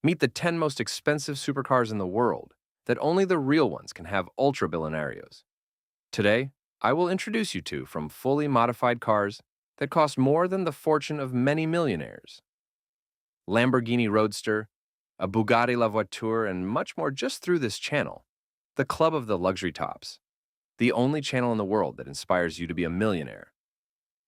Meet the 10 most expensive supercars in the world that only the real ones can have ultra billonarios. Today, I will introduce you to from fully modified cars that cost more than the fortune of many millionaires. Lamborghini Roadster, a Bugatti La Voiture, and much more just through this channel, the club of the luxury tops, the only channel in the world that inspires you to be a millionaire.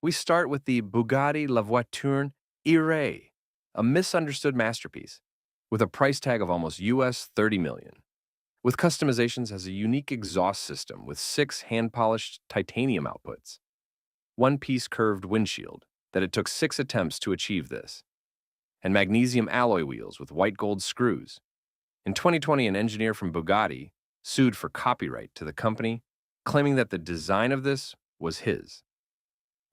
We start with the Bugatti La Voiture Ire, a misunderstood masterpiece, with a price tag of almost US 30 million. With customizations as a unique exhaust system with 6 hand-polished titanium outputs, one-piece curved windshield that it took 6 attempts to achieve this, and magnesium alloy wheels with white gold screws. In 2020, an engineer from Bugatti sued for copyright to the company, claiming that the design of this was his.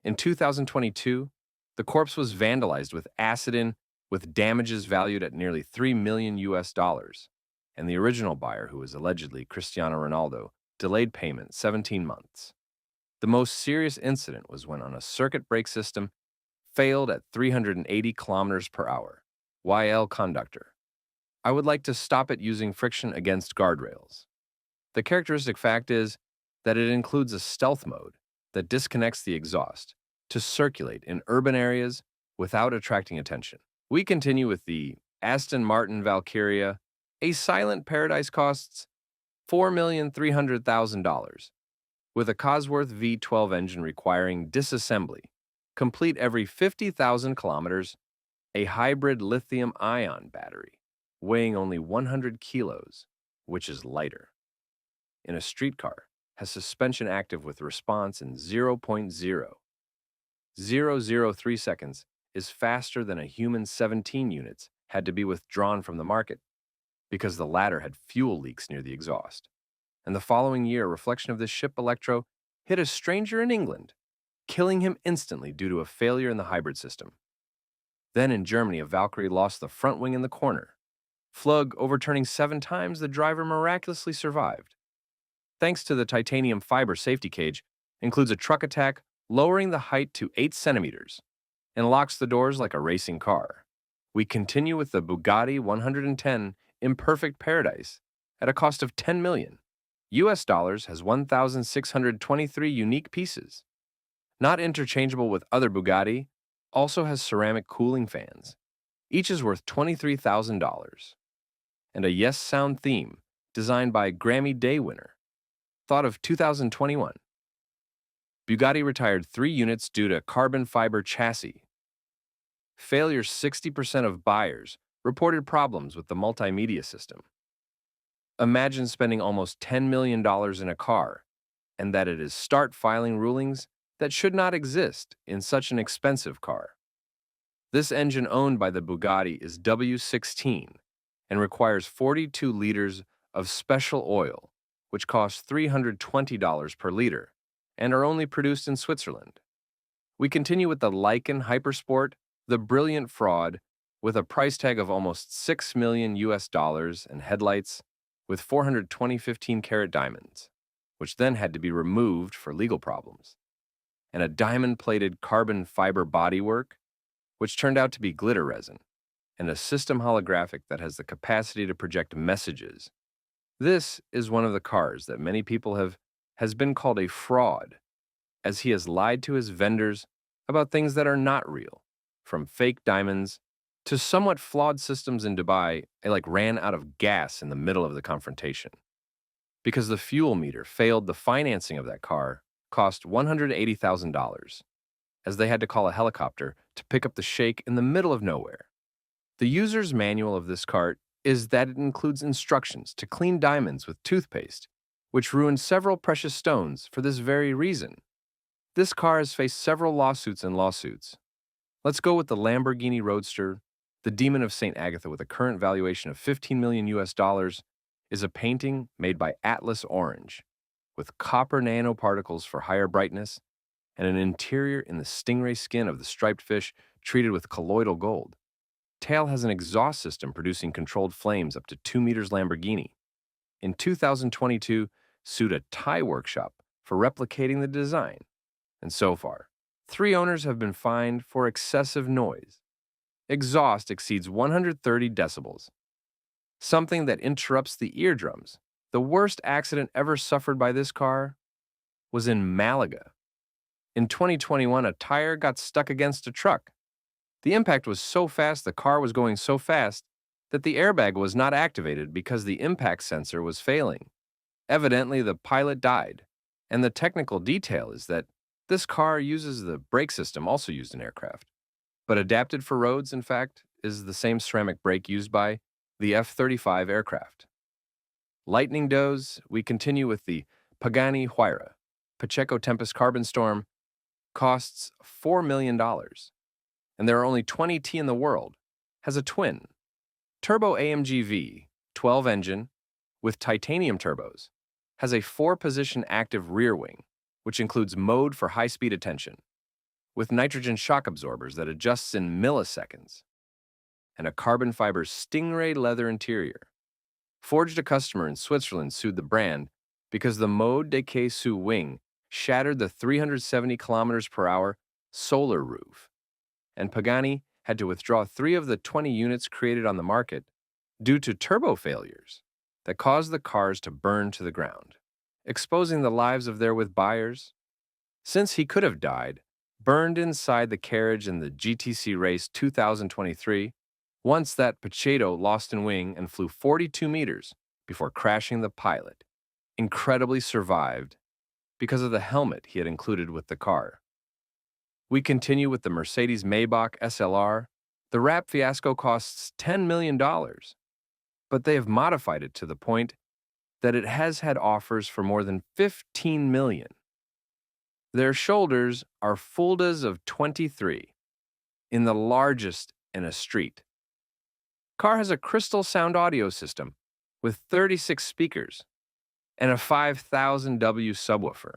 In 2022, the corpse was vandalized with acid with damages valued at nearly 3 million US dollars, and the original buyer, who was allegedly Cristiano Ronaldo, delayed payment 17 months. The most serious incident was when a circuit brake system failed at 380 kilometers per hour. YL conductor. I would like to stop it using friction against guardrails. The characteristic fact is that it includes a stealth mode that disconnects the exhaust to circulate in urban areas without attracting attention. We continue with the Aston Martin Valkyria. A silent paradise costs $4,300,000, with a Cosworth V12 engine requiring disassembly, complete every 50,000 kilometers, a hybrid lithium-ion battery, weighing only 100 kilos, which is lighter. In a streetcar, has suspension active with response in 0.0003 seconds, is faster than a human 17 units had to be withdrawn from the market because the latter had fuel leaks near the exhaust. And the following year, a reflection of this ship Electro hit a stranger in England, killing him instantly due to a failure in the hybrid system. Then in Germany, a Valkyrie lost the front wing in the corner. Flug overturning 7 times, the driver miraculously survived. Thanks to the titanium fiber safety cage, includes a truck attack, lowering the height to 8 centimeters, and locks the doors like a racing car. We continue with the Bugatti 110 Imperfect Paradise at a cost of 10 million US dollars, has 1,623 unique pieces. Not interchangeable with other Bugatti, also has ceramic cooling fans. Each is worth $23,000. And a Yes Sound theme designed by Grammy Day winner. Thought of 2021. Bugatti retired 3 units due to carbon fiber chassis. Failure. 60% of buyers reported problems with the multimedia system. Imagine spending almost $10 million in a car, and that it is start filing rulings that should not exist in such an expensive car. This engine owned by the Bugatti is W16 and requires 42 liters of special oil, which costs $320 per liter, and are only produced in Switzerland. We continue with the Lykan Hypersport, the brilliant fraud, with a price tag of almost 6 million US dollars and headlights with 420 15-carat diamonds, which then had to be removed for legal problems, and a diamond-plated carbon fiber bodywork, which turned out to be glitter resin, and a system holographic that has the capacity to project messages. This is one of the cars that many people has been called a fraud, as he has lied to his vendors about things that are not real, from fake diamonds to somewhat flawed systems in Dubai. Ran out of gas in the middle of the confrontation. Because the fuel meter failed, the financing of that car cost $180,000, as they had to call a helicopter to pick up the sheikh in the middle of nowhere. The user's manual of this cart is that it includes instructions to clean diamonds with toothpaste, which ruined several precious stones for this very reason. This car has faced several lawsuits. Let's go with the Lamborghini Roadster. The Demon of St. Agatha, with a current valuation of 15 million US dollars, is a painting made by Atlas Orange, with copper nanoparticles for higher brightness, and an interior in the stingray skin of the striped fish treated with colloidal gold. Tail has an exhaust system producing controlled flames up to 2 meters. Lamborghini, in 2022, sued a Thai workshop for replicating the design, and so far, 3 owners have been fined for excessive noise. Exhaust exceeds 130 decibels, something that interrupts the eardrums. The worst accident ever suffered by this car was in Malaga. In 2021, a tire got stuck against a truck. The impact was so fast, the car was going so fast, that the airbag was not activated because the impact sensor was failing. Evidently, the pilot died. And the technical detail is that this car uses the brake system also used in aircraft, but adapted for roads, in fact, is the same ceramic brake used by the F-35 aircraft. Lightning does, we continue with the Pagani Huayra. Pacheco Tempest Carbon Storm costs $4 million, and there are only 20T in the world, has a twin, turbo AMG V12 engine with titanium turbos, has a 4-position active rear wing, which includes mode for high-speed attention, with nitrogen shock absorbers that adjusts in milliseconds, and a carbon fiber Stingray leather interior. Forged a customer in Switzerland sued the brand because the Mode de Caissou wing shattered the 370 kilometers per hour solar roof, and Pagani had to withdraw 3 of the 20 units created on the market due to turbo failures that caused the cars to burn to the ground, exposing the lives of their buyers. Since he could have died, burned inside the carriage in the GTC race 2023, once that Pacheco lost in wing and flew 42 meters before crashing the pilot, incredibly survived because of the helmet he had included with the car. We continue with the Mercedes Maybach SLR. The wrap fiasco costs $10 million, but they have modified it to the point that it has had offers for more than $15 million. Their shoulders are fuldas of 23, in the largest in a street. Car has a crystal sound audio system with 36 speakers and a 5,000 W subwoofer.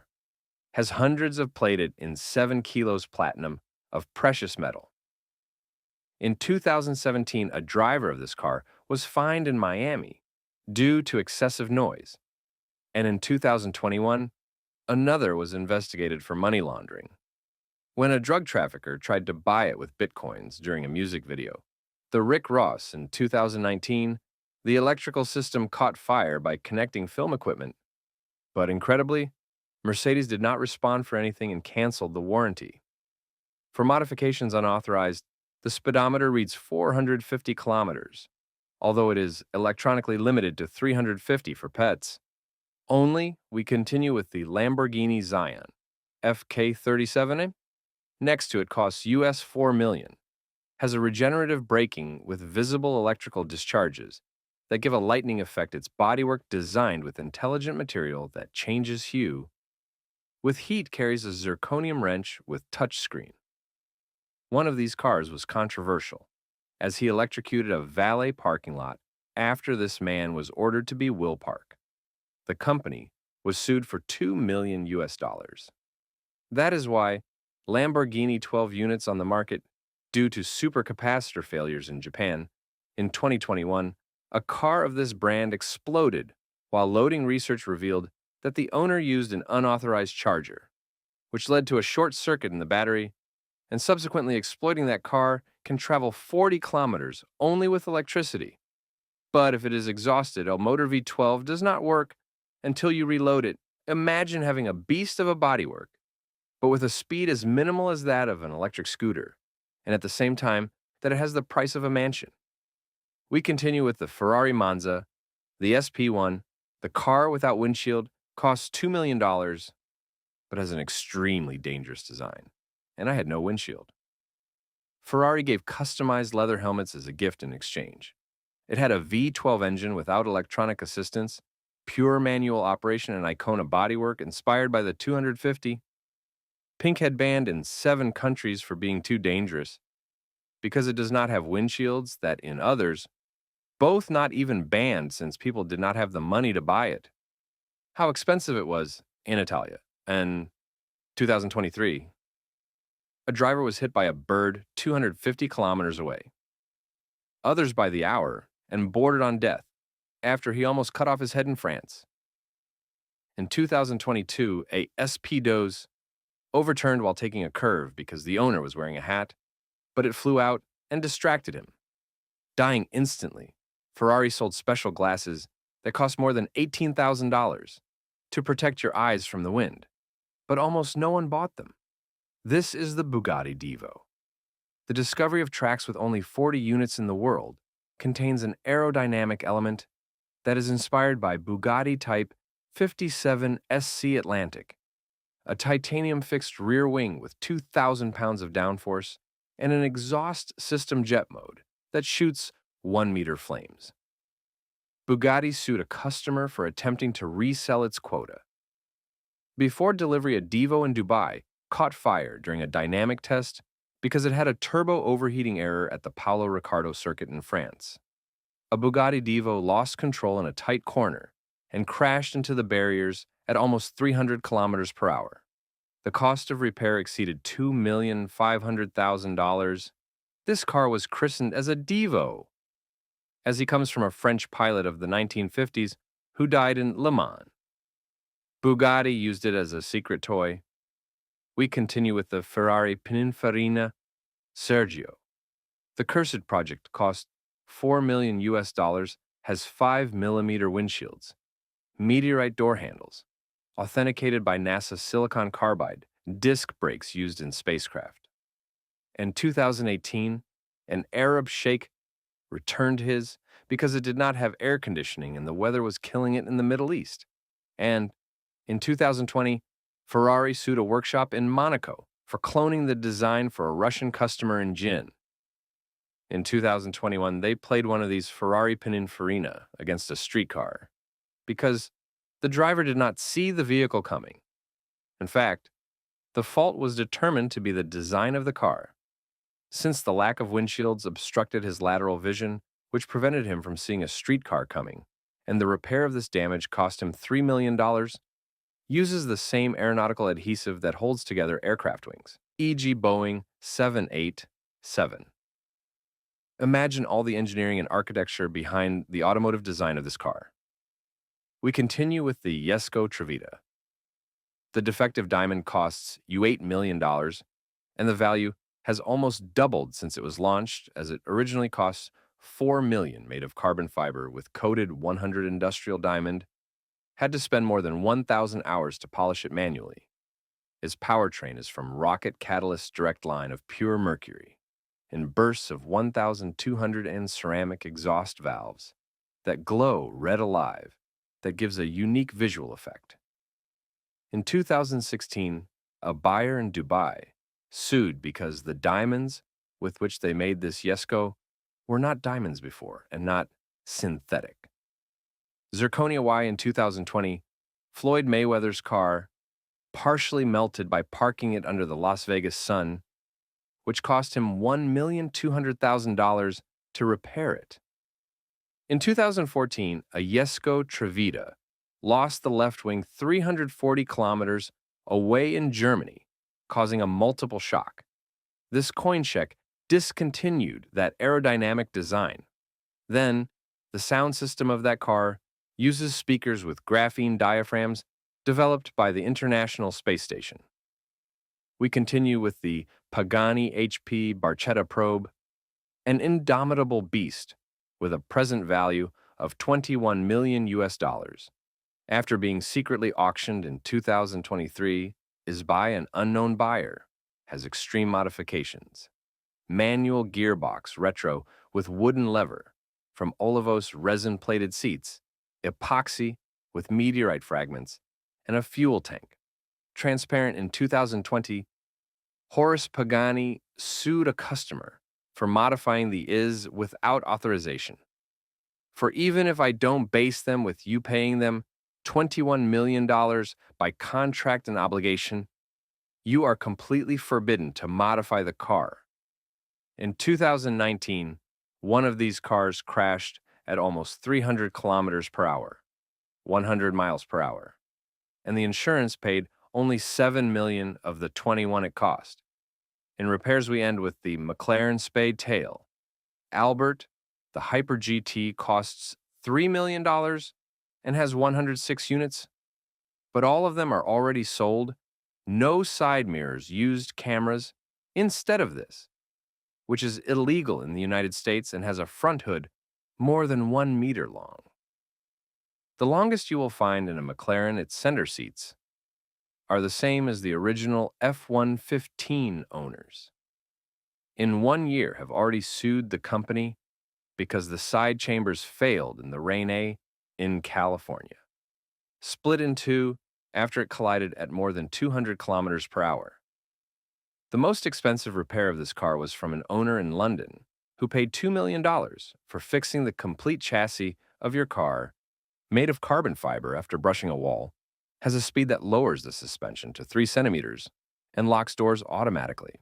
Has hundreds of plated in 7 kilos platinum of precious metal. In 2017, a driver of this car was fined in Miami due to excessive noise, and in 2021, another was investigated for money laundering. When a drug trafficker tried to buy it with bitcoins during a music video, the Rick Ross in 2019, the electrical system caught fire by connecting film equipment, but incredibly, Mercedes did not respond for anything and canceled the warranty. For modifications unauthorized, the speedometer reads 450 kilometers, although it is electronically limited to 350 for pets. Only, we continue with the Lamborghini Zion, FK37. Next to it costs US $4 million, has a regenerative braking with visible electrical discharges that give a lightning effect. Its bodywork designed with intelligent material that changes hue. With heat carries a zirconium wrench with touchscreen. One of these cars was controversial, as he electrocuted a valet parking lot after this man was ordered to be will park. The company was sued for $2 million US. That is why Lamborghini 12 units on the market due to supercapacitor failures in Japan. In 2021, a car of this brand exploded while loading. Research revealed that the owner used an unauthorized charger, which led to a short circuit in the battery, and subsequently exploiting that car can travel 40 kilometers only with electricity. But if it is exhausted, a motor V12 does not work until you reload it. Imagine having a beast of a bodywork, but with a speed as minimal as that of an electric scooter, and at the same time that it has the price of a mansion. We continue with the Ferrari Monza, the SP1, the car without windshield, costs $2 million, but has an extremely dangerous design, and I had no windshield. Ferrari gave customized leather helmets as a gift in exchange. It had a V12 engine without electronic assistance, pure manual operation, and Icona bodywork inspired by the 250. Pink headband in 7 countries for being too dangerous, because it does not have windshields that in others, both not even banned since people did not have the money to buy it. How expensive it was in Italia. And 2023, a driver was hit by a bird 250 kilometers away. Others by the hour and bordered on death after he almost cut off his head in France. In 2022, a SP2 overturned while taking a curve because the owner was wearing a hat, but it flew out and distracted him, dying instantly Ferrari sold special glasses that cost more than $18,000 to protect your eyes from the wind, but almost no one bought them. This is the Bugatti Divo. The discovery of tracks with only 40 units in the world contains an aerodynamic element that is inspired by Bugatti Type 57 SC Atlantic, a titanium fixed rear wing with 2,000 pounds of downforce and an exhaust system jet mode that shoots 1-meter flames. Bugatti sued a customer for attempting to resell its quota. Before delivery, a Divo in Dubai caught fire during a dynamic test because it had a turbo overheating error at the Paolo Riccardo circuit in France. A Bugatti Divo lost control in a tight corner and crashed into the barriers at almost 300 kilometers per hour. The cost of repair exceeded $2,500,000. This car was christened as a Divo, as he comes from a French pilot of the 1950s who died in Le Mans. Bugatti used it as a secret toy. We continue with the Ferrari Pininfarina Sergio. The Cursed project cost $4 million, has 5mm windshields, meteorite door handles, authenticated by NASA silicon carbide disc brakes used in spacecraft. In 2018, an Arab sheikh returned his because it did not have air conditioning and the weather was killing it in the Middle East. And in 2020, Ferrari sued a workshop in Monaco for cloning the design for a Russian customer in gin. In 2021, they played one of these Ferrari Pininfarina against a streetcar because the driver did not see the vehicle coming. In fact, the fault was determined to be the design of the car, since the lack of windshields obstructed his lateral vision, which prevented him from seeing a streetcar coming, and the repair of this damage cost him $3 million, uses the same aeronautical adhesive that holds together aircraft wings, e.g. Boeing 787. Imagine all the engineering and architecture behind the automotive design of this car. We continue with the Jesko Trevita. The defective diamond costs you $8 million, and the value has almost doubled since it was launched, as it originally cost $4 million, made of carbon fiber with coated 100 industrial diamond, had to spend more than 1,000 hours to polish it manually. Its powertrain is from rocket catalyst direct line of pure mercury, in bursts of 1,200 and ceramic exhaust valves that glow red alive, that gives a unique visual effect. In 2016, a buyer in Dubai sued because the diamonds with which they made this Jesko were not diamonds before and not synthetic. Zirconia Y in 2020, Floyd Mayweather's car partially melted by parking it under the Las Vegas sun, which cost him $1,200,000 to repair it. In 2014, a Jesko Trevita lost the left wing 340 kilometers away in Germany, causing a multiple shock. This coin check discontinued that aerodynamic design. Then, the sound system of that car uses speakers with graphene diaphragms developed by the International Space Station. We continue with the Pagani HP Barchetta probe, an indomitable beast with a present value of $21 million. After being secretly auctioned in 2023, is by an unknown buyer, has extreme modifications. Manual gearbox retro with wooden lever, from Olivos resin-plated seats, epoxy with meteorite fragments, and a fuel tank. Transparent in 2020, Horace Pagani sued a customer for modifying the is without authorization. For even if I don't base them with you paying them $21 million by contract and obligation, you are completely forbidden to modify the car. In 2019, one of these cars crashed at almost 300 kilometers per hour, 100 miles per hour, and the insurance paid only $7 million of the $21 it cost. In repairs, we end with the McLaren Spade Tail. Albert, the Hyper GT, costs $3 million and has 106 units, but all of them are already sold. No side mirrors used cameras instead of this, which is illegal in the United States, and has a front hood more than 1 meter long. The longest you will find in a McLaren, its center seats, are the same as the original F-115 owners. In 1 year, have already sued the company because the side chambers failed in the Rain-A in California, split in two after it collided at more than 200 kilometers per hour. The most expensive repair of this car was from an owner in London who paid $2 million for fixing the complete chassis of your car, made of carbon fiber after brushing a wall, has a speed that lowers the suspension to 3 centimeters and locks doors automatically.